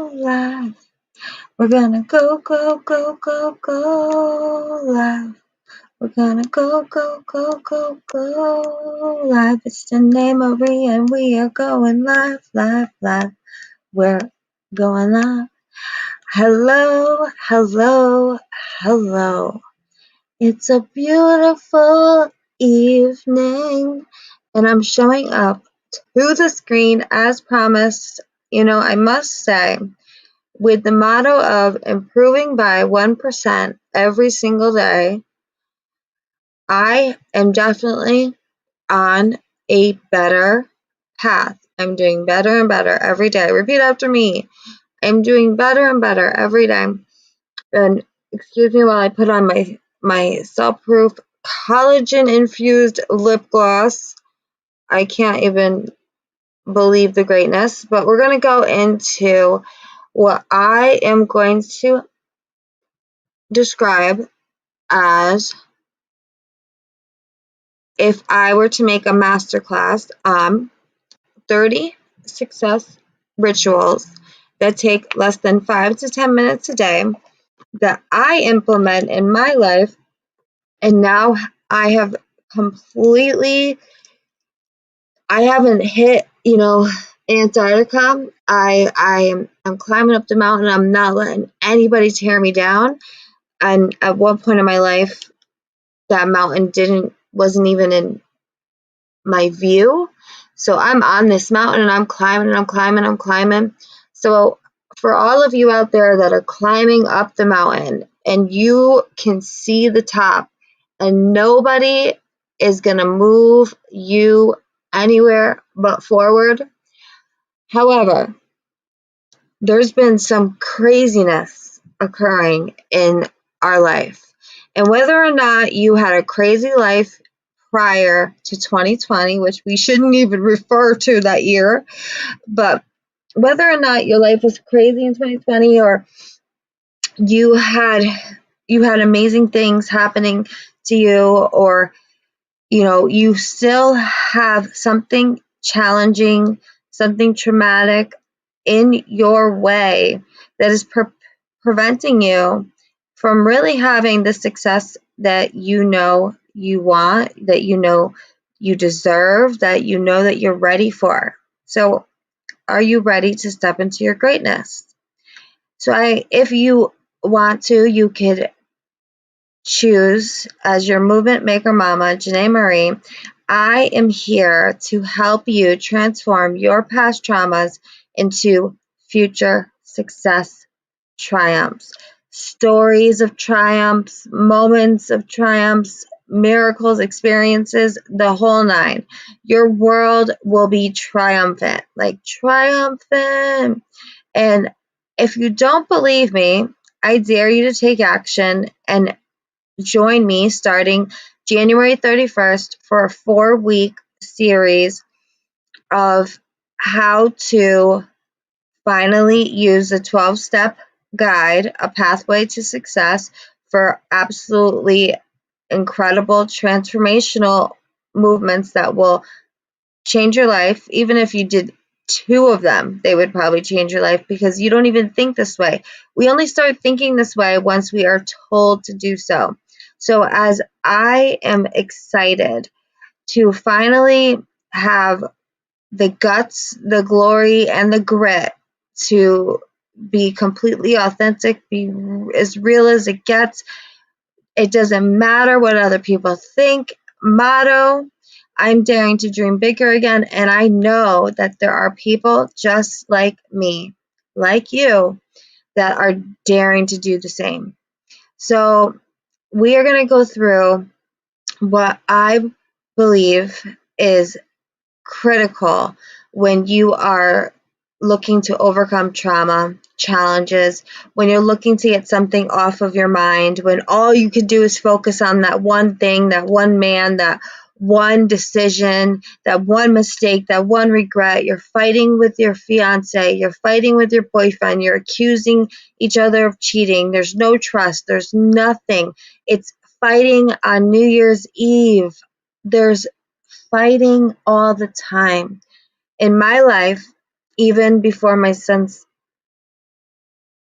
live. We're gonna go, go, go, go, go live. We're gonna go, go, go, go, go live. It's the name Marie and we are going live, live, live. We're going live. Hello, hello, hello. It's a beautiful evening and I'm showing up to the screen as promised. I must say, with the motto of improving by 1% every single day, I am definitely on a better path. I'm doing better and better every day. Repeat after me. I'm doing better and better every day. And excuse me while I put on my Self-Proof collagen-infused lip gloss. I can't even believe the greatness, but we're going to go into what I am going to describe as if I were to make a masterclass on 30 success rituals that take less than 5 to 10 minutes a day that I implement in my life. And now I have I haven't hit, Antarctica. I'm climbing up the mountain. I'm not letting anybody tear me down. And at one point in my life, that mountain wasn't even in my view. So I'm on this mountain and I'm climbing and I'm climbing, I'm climbing. So for all of you out there that are climbing up the mountain and you can see the top and nobody is going to move you anywhere but forward. However, there's been some craziness occurring in our life. And whether or not you had a crazy life prior to 2020, which we shouldn't even refer to that year, but whether or not your life was crazy in 2020 or you had amazing things happening to you, or you still have something challenging, something traumatic in your way that is preventing you from really having the success that you want, that you deserve, that that you're ready for. So are you ready to step into your greatness? So if you want to, you could choose as your movement maker mama, Janae Marie. I am here to help you transform your past traumas into future success triumphs, stories of triumphs, moments of triumphs, miracles, experiences, the whole nine. Your world will be triumphant, like triumphant. And if you don't believe me, I dare you to take action and join me starting January 31st for a 4-week series of how to finally use a 12-step guide, a pathway to success for absolutely incredible transformational movements that will change your life. Even if you did 2 of them, they would probably change your life because you don't even think this way. We only start thinking this way once we are told to do so. So as I am excited to finally have the guts, the glory, and the grit to be completely authentic, be as real as it gets. It doesn't matter what other people think. Motto, I'm daring to dream bigger again. And I know that there are people just like me, like you, that are daring to do the same. So we are going to go through what I believe is critical when you are looking to overcome trauma, challenges, when you're looking to get something off of your mind, when all you can do is focus on that one thing, that one man, that one decision, that one mistake, that one regret. You're fighting with your fiancé, you're fighting with your boyfriend, you're accusing each other of cheating. There's no trust, there's nothing. It's fighting on New Year's Eve. There's fighting all the time. In my life, even before my son's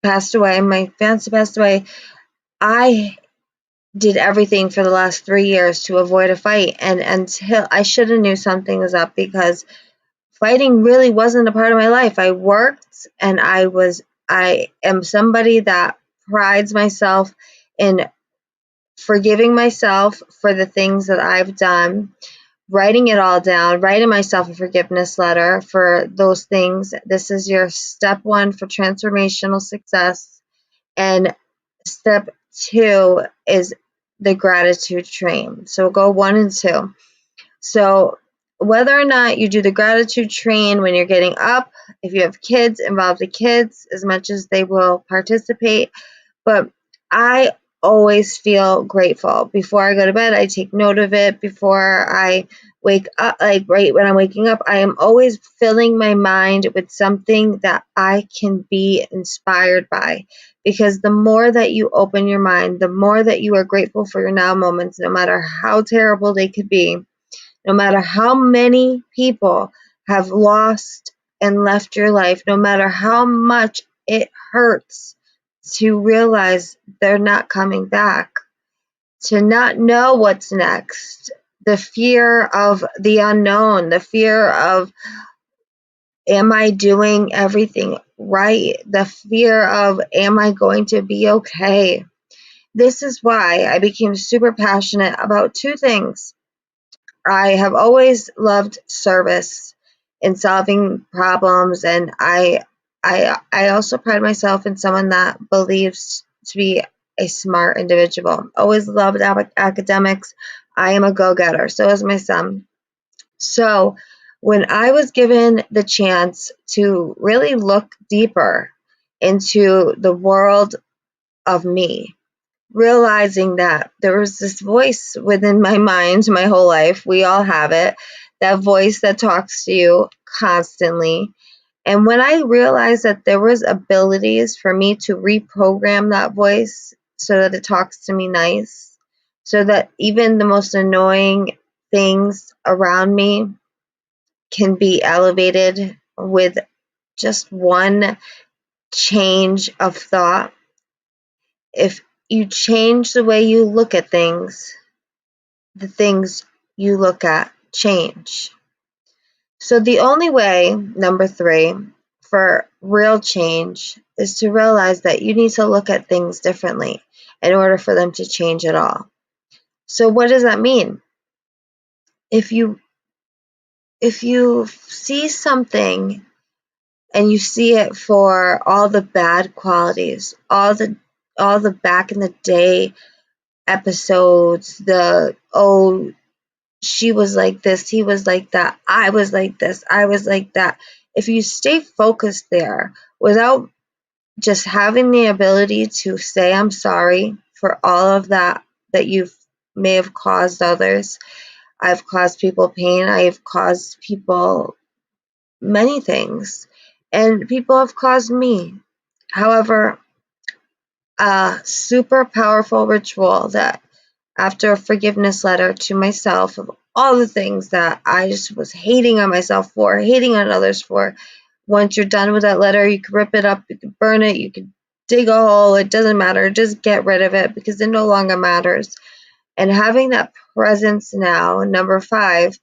passed away, my fiancé passed away, I did everything for the last 3 years to avoid a fight, and until I should have knew something was up, because fighting really wasn't a part of my life. I worked, and I am somebody that prides myself in forgiving myself for the things that I've done, writing it all down, writing myself a forgiveness letter for those things. This is your step 1 for transformational success. And step 2 is the gratitude train. So we'll go 1 and 2. So whether or not you do the gratitude train when you're getting up, if you have kids, involve the kids as much as they will participate. But I always feel grateful. Before I go to bed, I take note of it. Before I wake up, like right when I'm waking up, I am always filling my mind with something that I can be inspired by. Because the more that you open your mind, the more that you are grateful for your now moments, no matter how terrible they could be, no matter how many people have lost and left your life, no matter how much it hurts to realize they're not coming back, to not know what's next, the fear of the unknown, the fear of, am I doing everything right? The fear of, am I going to be okay? This is why I became super passionate about 2 things. I have always loved service and solving problems, and I also pride myself in someone that believes to be a smart individual. Always loved academics. I am a go-getter. So is my son. So when I was given the chance to really look deeper into the world of me, realizing that there was this voice within my mind my whole life. We all have it. That voice that talks to you constantly. And when I realized that there was abilities for me to reprogram that voice so that it talks to me nice, so that even the most annoying things around me can be elevated with just one change of thought. If you change the way you look at things, the things you look at change. So the only way, number 3, for real change is to realize that you need to look at things differently in order for them to change at all. So what does that mean? If you see something and you see it for all the bad qualities, all the back in the day episodes, the, oh, she was like this, he was like that, I was like this, I was like that. If you stay focused there without just having the ability to say, I'm sorry for all of that you may have caused others. I've caused people pain. I've caused people many things, and people have caused me. However, a super powerful ritual that, after a forgiveness letter to myself of all the things that I just was hating on myself for, hating on others for. Once you're done with that letter, you can rip it up, you can burn it, you can dig a hole, it doesn't matter, just get rid of it because it no longer matters. And having that presence now, number 5,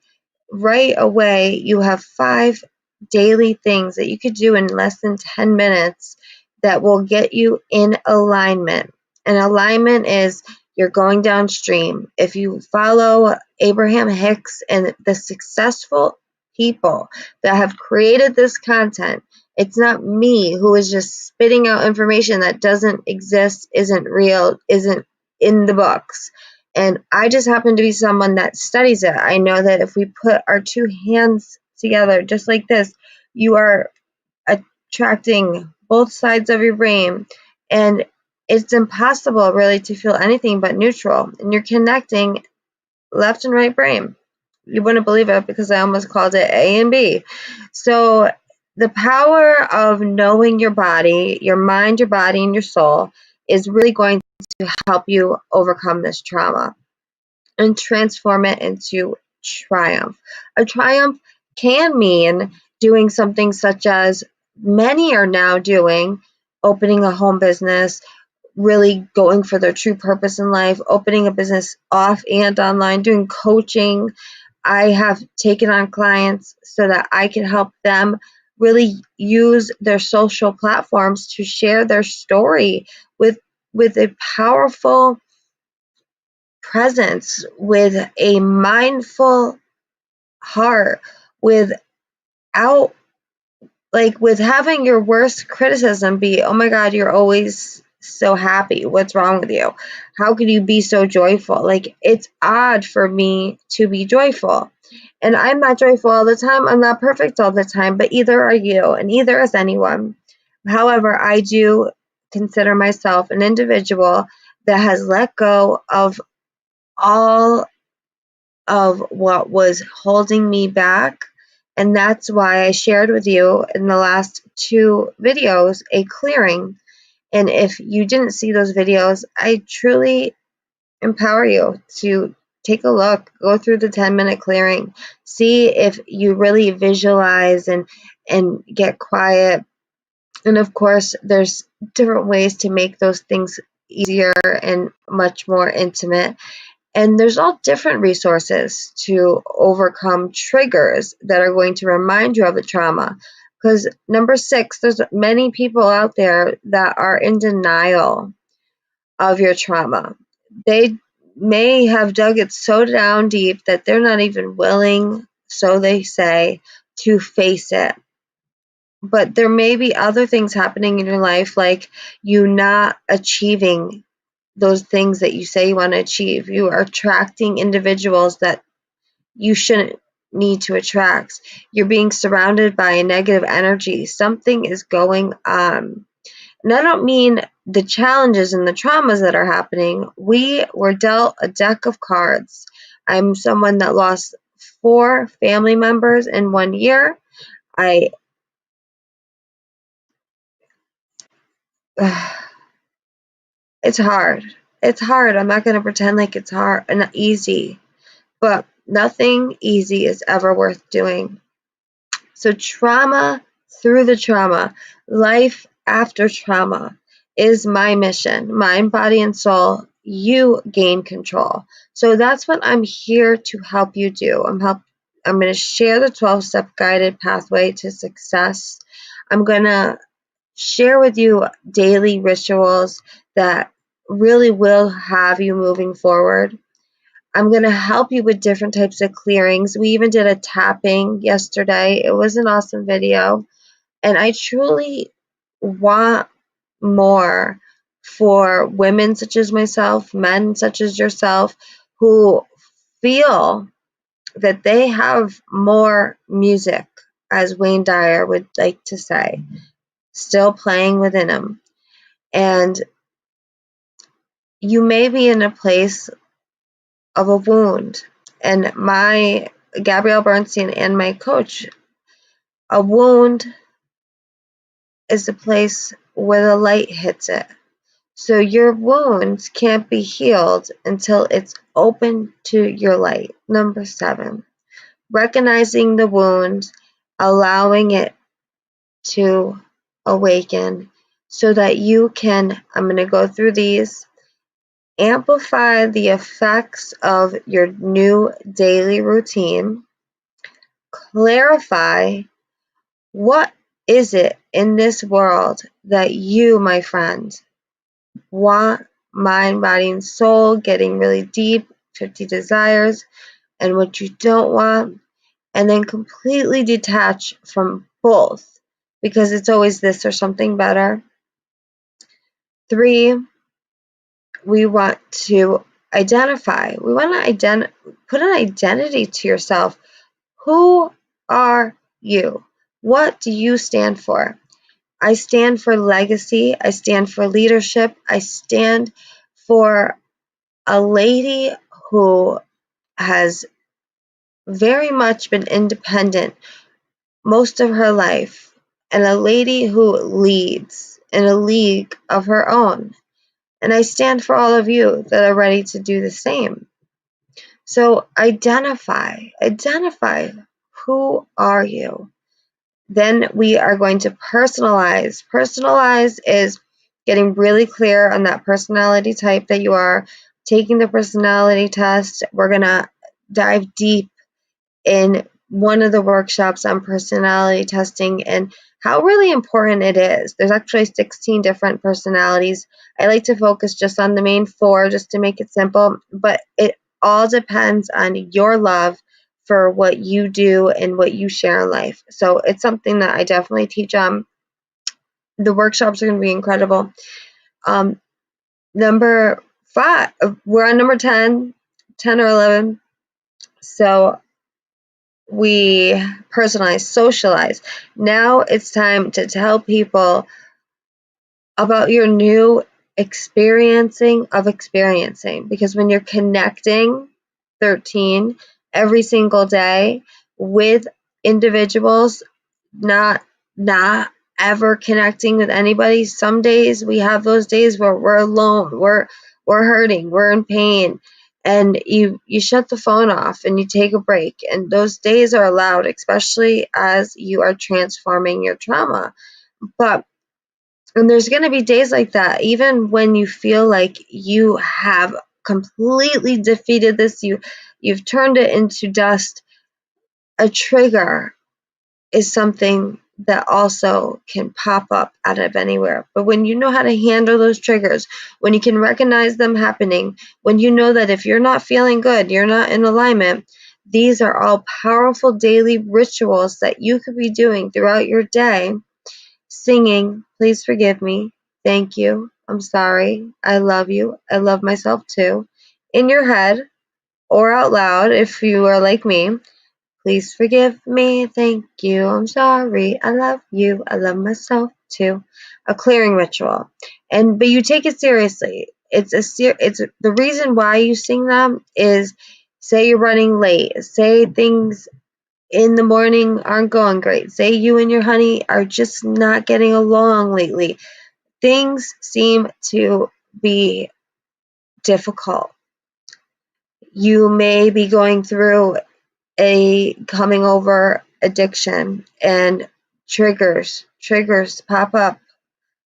right away you have 5 daily things that you could do in less than 10 minutes that will get you in alignment. And alignment is, you're going downstream. If you follow Abraham Hicks and the successful people that have created this content, it's not me who is just spitting out information that doesn't exist, isn't real, isn't in the books. And I just happen to be someone that studies it. I know that if we put our 2 hands together, just like this, you are attracting both sides of your brain. And it's impossible really to feel anything but neutral. And you're connecting left and right brain. You wouldn't believe it because I almost called it A and B. So the power of knowing your body, your mind, your body, and your soul is really going to help you overcome this trauma and transform it into triumph. A triumph can mean doing something such as many are now doing, opening a home business, really going for their true purpose in life, opening a business off and online, doing coaching. I have taken on clients so that I can help them really use their social platforms to share their story with a powerful presence, with a mindful heart, without with having your worst criticism be, oh my God, you're always so happy. What's wrong with you? How could you be so joyful? It's odd for me to be joyful. And I'm not joyful all the time. I'm not perfect all the time, but either are you, and either is anyone. However, I do consider myself an individual that has let go of all of what was holding me back. And that's why I shared with you in the last 2 videos a clearing. And if you didn't see those videos, I truly empower you to take a look, go through the 10-minute clearing, see if you really visualize and get quiet. And of course, there's different ways to make those things easier and much more intimate. And there's all different resources to overcome triggers that are going to remind you of the trauma. Because number 6, there's many people out there that are in denial of your trauma. They may have dug it so down deep that they're not even willing, so they say, to face it. But there may be other things happening in your life, like you not achieving those things that you say you want to achieve. You are attracting individuals that you shouldn't need to attract. You're being surrounded by a negative energy. Something is going on. And I don't mean the challenges and the traumas that are happening. We were dealt a deck of cards. I'm someone that lost 4 family members in 1 year. It's hard. It's hard. I'm not going to pretend like it's hard and easy. But nothing easy is ever worth doing. So trauma through the trauma, life after trauma is my mission. Mind, body, and soul, you gain control. So that's what I'm here to help you do. I'm going to share the 12-step guided pathway to success. I'm going to share with you daily rituals that really will have you moving forward. I'm going to help you with different types of clearings. We even did a tapping yesterday. It was an awesome video. And I truly want more for women such as myself, men such as yourself, who feel that they have more music, as Wayne Dyer would like to say, still playing within them. And you may be in a place of a wound. And my Gabrielle Bernstein and my coach, a wound is a place where the light hits it. So your wounds can't be healed until it's open to your light. Number 7, recognizing the wound, allowing it to awaken so that you can, I'm going to go through these, amplify the effects of your new daily routine, clarify what is it in this world that you, my friend, want, mind, body, and soul, getting really deep, 50 desires, and what you don't want, and then completely detach from both, because it's always this or something better. 3, we want to identify. We want to put an identity to yourself. Who are you? What do you stand for? I stand for legacy. I stand for leadership. I stand for a lady who has very much been independent most of her life, and a lady who leads in a league of her own. And I stand for all of you that are ready to do the same. So identify. Who are you? Then we are going to personalize. Personalize is getting really clear on that personality type that you are, taking the personality test. We're going to dive deep in one of the workshops on personality testing and how really important it is. There's actually 16 different personalities. I like to focus just on the main 4 just to make it simple, but it all depends on your love for what you do and what you share in life. So it's something that I definitely teach on. The workshops are going to be incredible. Number 5, we're on number 10 or 11. So we personalize, socialize. Now it's time to tell people about your new experiencing, because when you're connecting 13 every single day with individuals, not ever connecting with anybody. Some days we have those days where we're alone, we're hurting, we're in pain, and you shut the phone off and you take a break, and those days are allowed, especially as you are transforming your trauma. But and there's going to be days like that, even when you feel like you have completely defeated this, you've turned it into dust. A trigger is something that also can pop up out of anywhere. But when you know how to handle those triggers, when you can recognize them happening, when you know that if you're not feeling good, you're not in alignment, these are all powerful daily rituals that you could be doing throughout your day, singing, please forgive me, thank you, I'm sorry, I love you, I love myself too, in your head or out loud if you are like me. Please forgive me, thank you, I'm sorry, I love you, I love myself too. A clearing ritual. But you take it seriously. It's the reason why you sing them is, say you're running late, say things in the morning aren't going great, say you and your honey are just not getting along lately. Things seem to be difficult. You may be going through a coming over addiction, and triggers pop up.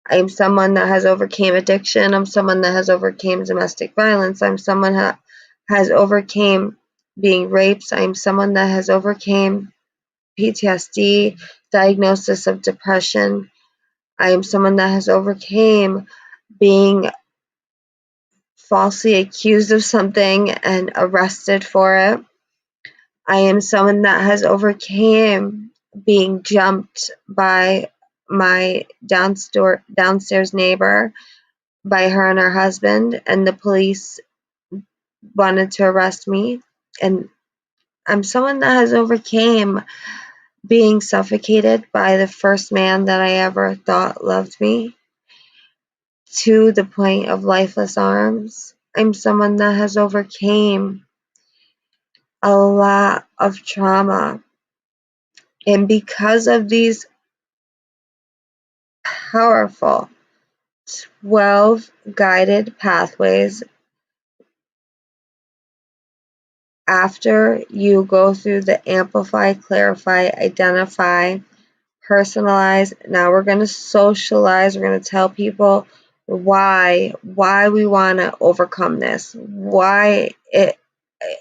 I'm someone that has overcame addiction. I'm someone that has overcame domestic violence. I'm someone that has overcame being raped. I'm someone that has overcame PTSD, diagnosis of depression. I am someone that has overcame being falsely accused of something and arrested for it. I am someone that has overcame being jumped by my downstairs neighbor, by her and her husband, and the police wanted to arrest me. And I'm someone that has overcame being suffocated by the first man that I ever thought loved me to the point of lifeless arms. I'm someone that has overcame a lot of trauma. And because of these powerful 12 guided pathways, after you go through the amplify, clarify, identify, personalize, now we're going to socialize. We're going to tell people why we want to overcome this, why it,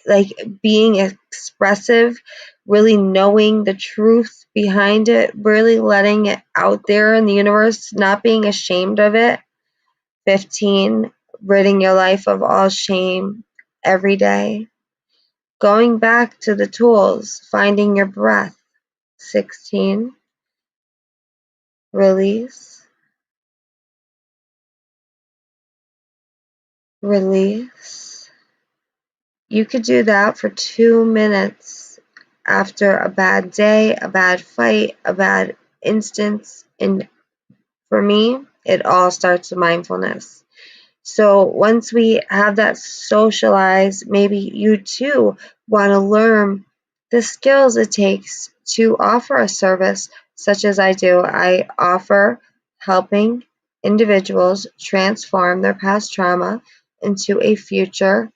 like, being expressive, really knowing the truth behind it, really letting it out there in the universe, not being ashamed of it. 15, ridding your life of all shame every day. Going back to the tools, finding your breath. 16, release. Release. You could do that for 2 minutes after a bad day, a bad fight, a bad instance. And for me, it all starts with mindfulness. So once we have that socialized, maybe you too want to learn the skills it takes to offer a service such as I do. I offer helping individuals transform their past trauma into a future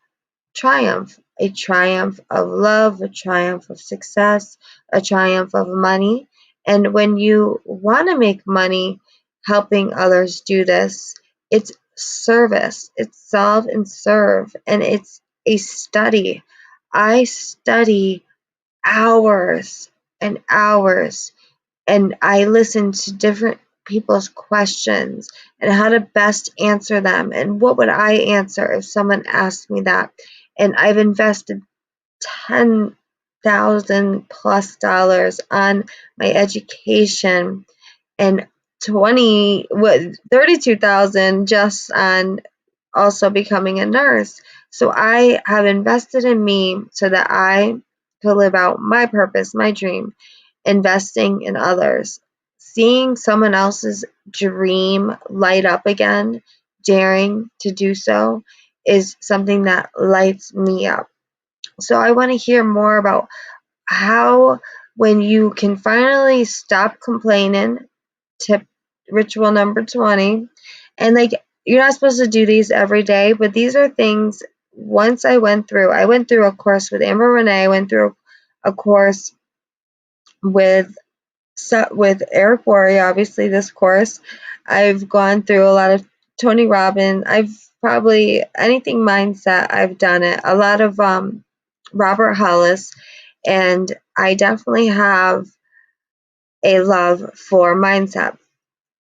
triumph, a triumph of love, a triumph of success, a triumph of money. And when you want to make money helping others do this, it's service, it's solve and serve, and it's a study. I study hours and hours, and I listen to different people's questions and how to best answer them, and what would I answer if someone asked me that. And I've invested $10,000+ on my education, and 32,000 just on also becoming a nurse. So I have invested in me so that I could live out my purpose, my dream, investing in others. Seeing someone else's dream light up again, daring to do so, is something that lights me up. So I want to hear more about how, when you can finally stop complaining, tip ritual number 20. And like, you're not supposed to do these every day, but these are things. Once I went through a course with Amber Renee, I went through a course with Eric Worre, obviously this course. I've gone through a lot of Tony Robbins. I've probably anything mindset, I've done it. A lot of Robert Hollis, and I definitely have a love for mindset.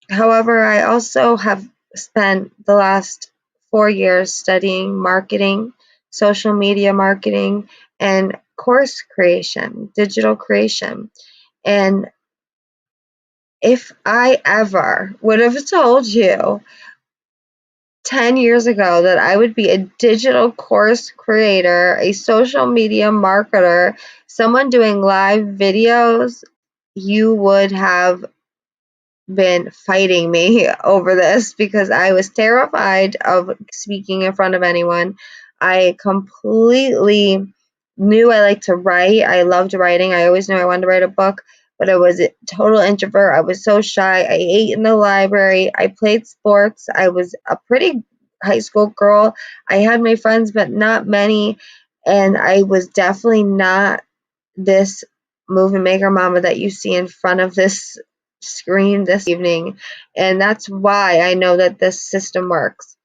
However, I also have spent the last 4 years studying marketing, social media marketing, and course creation, digital creation. And if I ever would have told you 10 years ago that I would be a digital course creator, a social media marketer, someone doing live videos, you would have been fighting me over this, because I was terrified of speaking in front of anyone. I completely knew I liked to write. I loved writing. I always knew I wanted to write a book, but I was a total introvert. I was so shy. I ate in the library. I played sports. I was a pretty high school girl. I had my friends, but not many. And I was definitely not this movie maker mama that you see in front of this screen this evening. And that's why I know that this system works.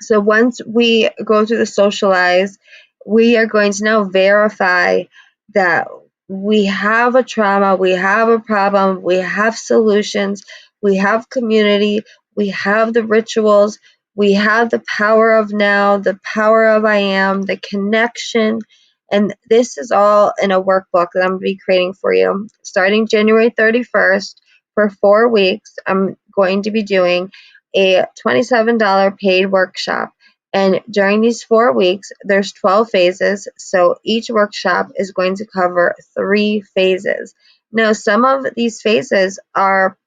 So once we go through the socialize, we are going to now verify that we have a trauma, we have a problem, we have solutions, we have community, we have the rituals, we have the power of now, the power of I am, the connection. And this is all in a workbook that I'm going to be creating for you. Starting January 31st, for 4 weeks, I'm going to be doing a $27 paid workshop. And during these 4 weeks, there's 12 phases. So each workshop is going to cover 3 phases. Now, some of these phases are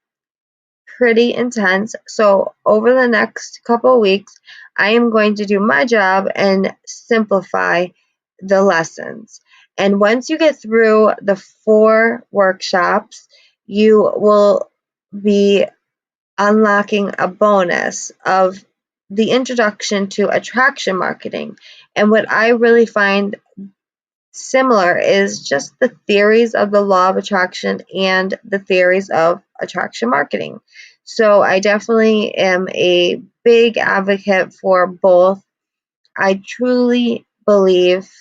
pretty intense. So over the next couple of weeks, I am going to do my job and simplify the lessons. And once you get through the 4 workshops, you will be unlocking a bonus of the introduction to attraction marketing. And what I really find similar is just the theories of the law of attraction and the theories of attraction marketing. So I definitely am a big advocate for both. I truly believe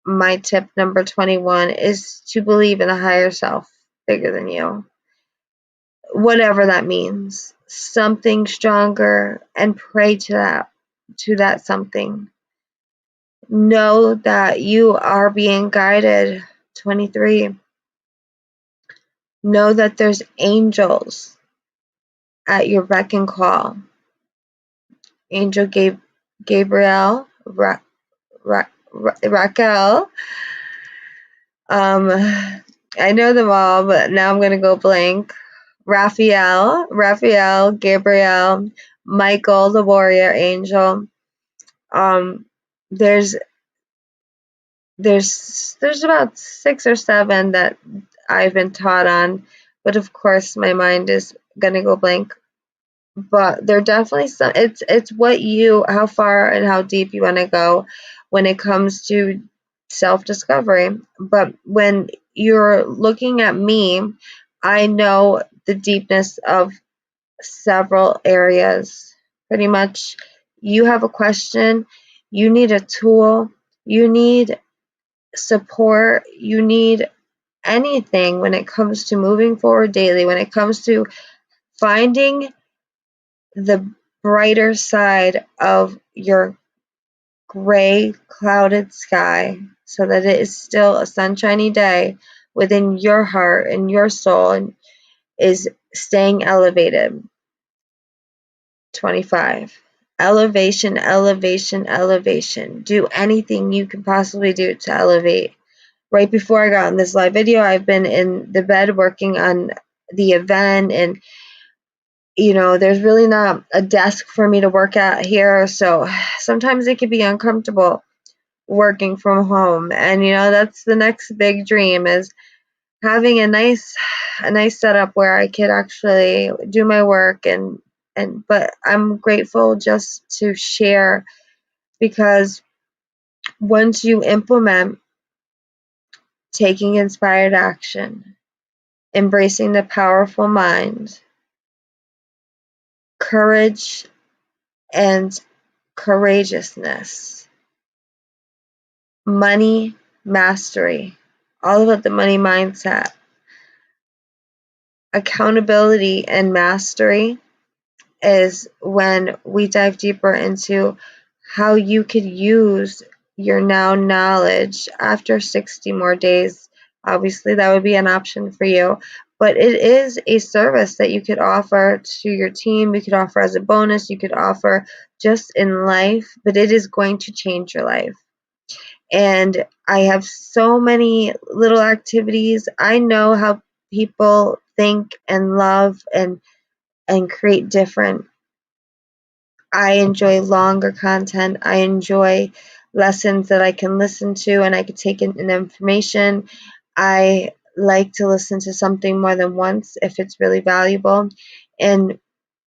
my tip number 21 is to believe in a higher self bigger than you, whatever that means, something stronger, and pray to that something. Know that you are being guided. 23. Know that there's angels at your beck and call. Angel Gabriel, Raquel. I know them all, but now I'm gonna go blank. Raphael, Gabriel, Michael, the warrior angel. There's about 6 or 7 that I've been taught on, but of course my mind is gonna go blank. But they're definitely some. It's how far and how deep you want to go when it comes to self-discovery. But when you're looking at me, I know the deepness of several areas. Pretty much, you have a question, you need a tool, you need support, you need anything when it comes to moving forward daily, when it comes to finding the brighter side of your gray, clouded sky so that it is still a sunshiny day within your heart and your soul and is staying elevated. 25. Elevation, elevation, elevation. Do anything you can possibly do to elevate. Right before I got on this live video, I've been in the bed working on the event, and there's really not a desk for me to work at here, so sometimes it can be uncomfortable working from home. And that's the next big dream, is having a nice setup where I could actually do my work, but I'm grateful just to share, because once you implement taking inspired action, embracing the powerful mind, courage and courageousness, money mastery, all about the money mindset, accountability and mastery, is when we dive deeper into how you could use your now knowledge after 60 more days. Obviously, that would be an option for you, but it is a service that you could offer to your team, you could offer as a bonus, you could offer just in life, but it is going to change your life. And I have so many little activities. I know how people think and love and create different. I enjoy longer content. I enjoy lessons that I can listen to and I can take in information. I like to listen to something more than once if it's really valuable. And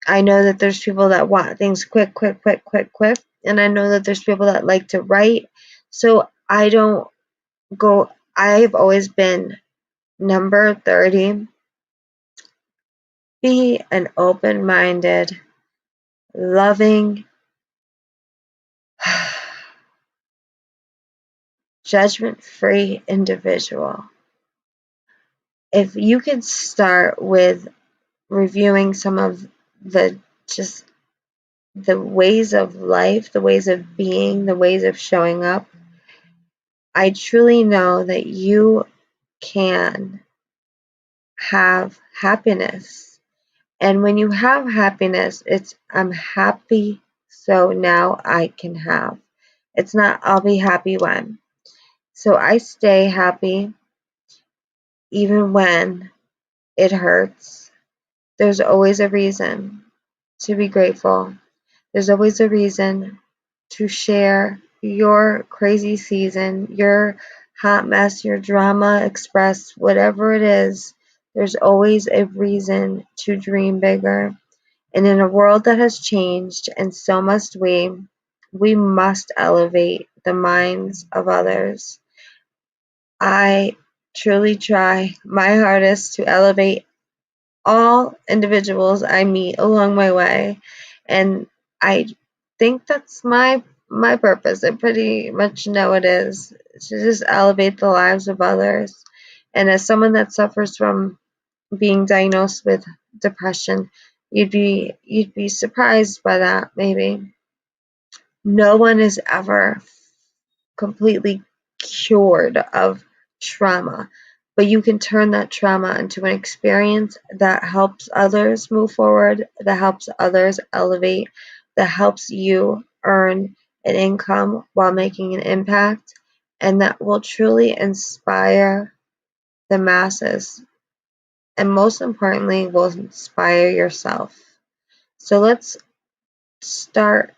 I know that there's people that want things quick, quick, quick, quick, quick. And I know that there's people that like to write. So I've always been number 30. Be an open-minded, loving, judgment-free individual. If you could start with reviewing some of the ways of life, the ways of being, the ways of showing up, I truly know that you can have happiness. And when you have happiness, it's I'm happy, so now I can have. It's not I'll be happy when. So I stay happy even when it hurts. There's always a reason to be grateful. There's always a reason to share your crazy season, your hot mess, your drama express, whatever it is. There's always a reason to dream bigger. And in a world that has changed, and so must we must elevate the minds of others. I truly try my hardest to elevate all individuals I meet along my way, and I think that's my purpose. I pretty much know it is to just elevate the lives of others. And as someone that suffers from being diagnosed with depression, you'd be surprised by that. Maybe no one is ever completely cured of trauma, but you can turn that trauma into an experience that helps others move forward, that helps others elevate, that helps you earn an income while making an impact, and that will truly inspire the masses, and most importantly will inspire yourself. So let's start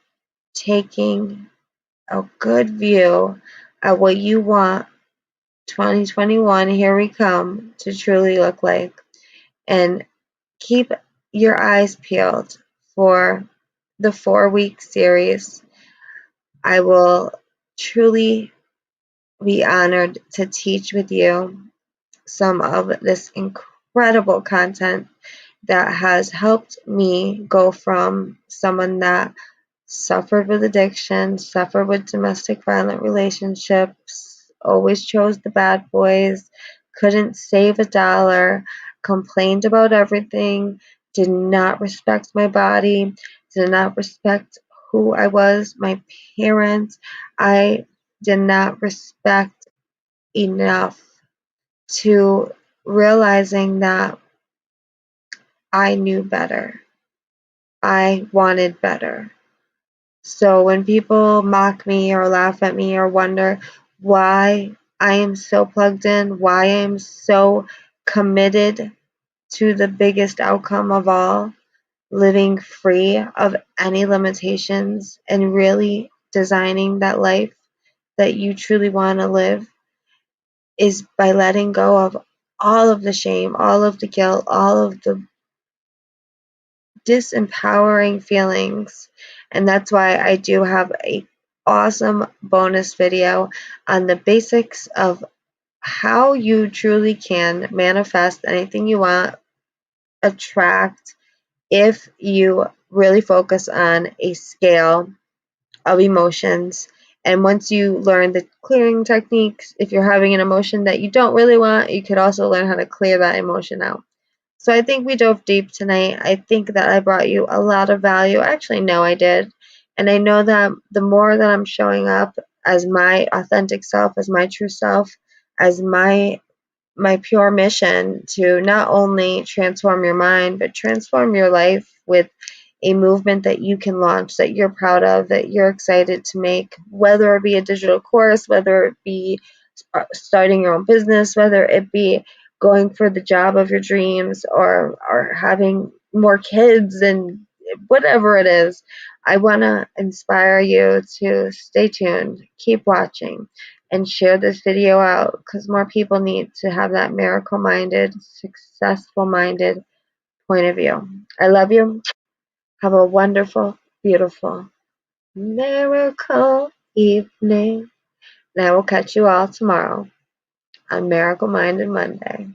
taking a good view at what you want 2021, here we come, to truly look like. And keep your eyes peeled for the 4-week series. I will truly be honored to teach with you some of this incredible content that has helped me go from someone that suffered with addiction, suffered with domestic violent relationships, always chose the bad boys, couldn't save a dollar, complained about everything, did not respect my body, did not respect who I was, my parents. I did not respect enough to realizing that I knew better. I wanted better. So when people mock me or laugh at me or wonder why I am so plugged in, why I am so committed to the biggest outcome of all, living free of any limitations and really designing that life that you truly want to live, is by letting go of all of the shame, all of the guilt, all of the disempowering feelings. And that's why I do have a awesome bonus video on the basics of how you truly can manifest anything you want, attract, if you really focus on a scale of emotions. And once you learn the clearing techniques, if you're having an emotion that you don't really want, you could also learn how to clear that emotion out. So I think we dove deep tonight. I think that I brought you a lot of value. Actually, no, I did. And I know that the more that I'm showing up as my authentic self, as my true self, as my pure mission to not only transform your mind, but transform your life with a movement that you can launch, that you're proud of, that you're excited to make, whether it be a digital course, whether it be starting your own business, whether it be going for the job of your dreams, or having more kids, and whatever it is. I want to inspire you to stay tuned, keep watching, and share this video out, because more people need to have that miracle minded, successful minded point of view. I love you. Have a wonderful, beautiful, miracle evening. And I will catch you all tomorrow on Miracle Minded Monday.